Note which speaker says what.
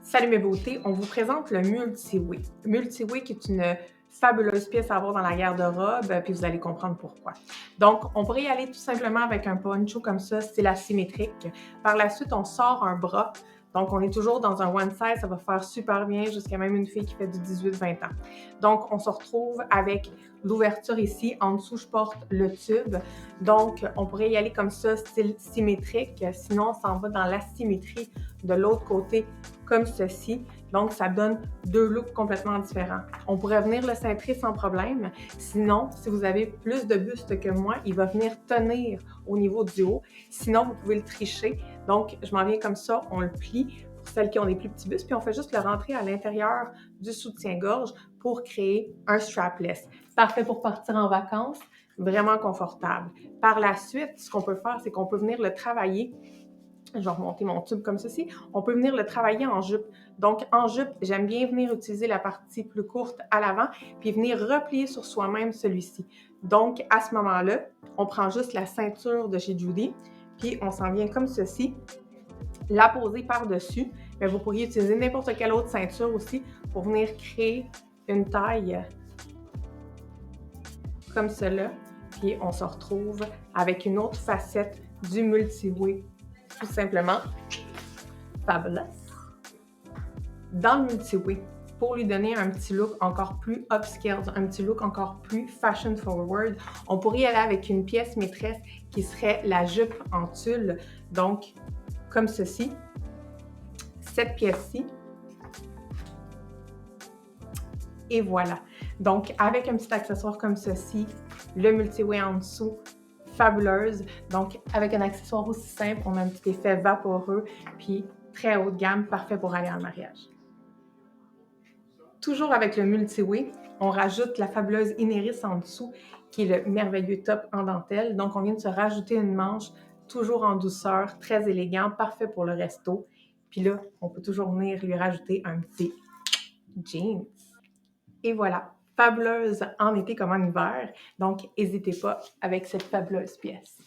Speaker 1: Salut mes beautés, on vous présente le Multi-Way. Multi-Way qui est une fabuleuse pièce à avoir dans la garde-robe, puis vous allez comprendre pourquoi. Donc, on pourrait y aller tout simplement avec un poncho comme ça, style asymétrique. Par la suite, on sort un bras. Donc, on est toujours dans un one size, ça va faire super bien jusqu'à même une fille qui fait du 18-20 ans. Donc, on se retrouve avec l'ouverture ici. En dessous, je porte le tube. Donc, on pourrait y aller comme ça, style symétrique. Sinon, on s'en va dans l'asymétrie de l'autre côté comme ceci. Donc, ça donne deux looks complètement différents. On pourrait venir le cintrer sans problème. Sinon, si vous avez plus de buste que moi, il va venir tenir au niveau du haut. Sinon, vous pouvez le tricher. Donc, je m'en viens comme ça, on le plie pour celles qui ont des plus petits bustes, puis on fait juste le rentrer à l'intérieur du soutien-gorge pour créer un strapless. Parfait pour partir en vacances, vraiment confortable. Par la suite, ce qu'on peut faire, c'est qu'on peut venir le travailler. Je vais remonter mon tube comme ceci. On peut venir le travailler en jupe. Donc, en jupe, j'aime bien venir utiliser la partie plus courte à l'avant, puis venir replier sur soi-même celui-ci. Donc, à ce moment-là, on prend juste la ceinture de chez Judy, puis on s'en vient comme ceci, la poser par-dessus. Mais vous pourriez utiliser n'importe quelle autre ceinture aussi pour venir créer une taille comme cela. Puis on se retrouve avec une autre facette du Multi-Way, tout simplement fabulous. Dans le Multi-Way, pour lui donner un petit look encore plus upscale, un petit look encore plus fashion forward, on pourrait y aller avec une pièce maîtresse qui serait la jupe en tulle, donc comme ceci. Cette pièce-ci. Et voilà. Donc, avec un petit accessoire comme ceci, le Multi-Way en dessous, fabuleuse. Donc, avec un accessoire aussi simple, on a un petit effet vaporeux, puis très haut de gamme, parfait pour aller en mariage. Toujours avec le Multi-Way, on rajoute la fabuleuse Ineris en dessous, qui est le merveilleux top en dentelle. Donc, on vient de se rajouter une manche, toujours en douceur, très élégant, parfait pour le resto. Puis là, on peut toujours venir lui rajouter un petit jeans. Et voilà, fabuleuse en été comme en hiver. Donc, n'hésitez pas avec cette fabuleuse pièce.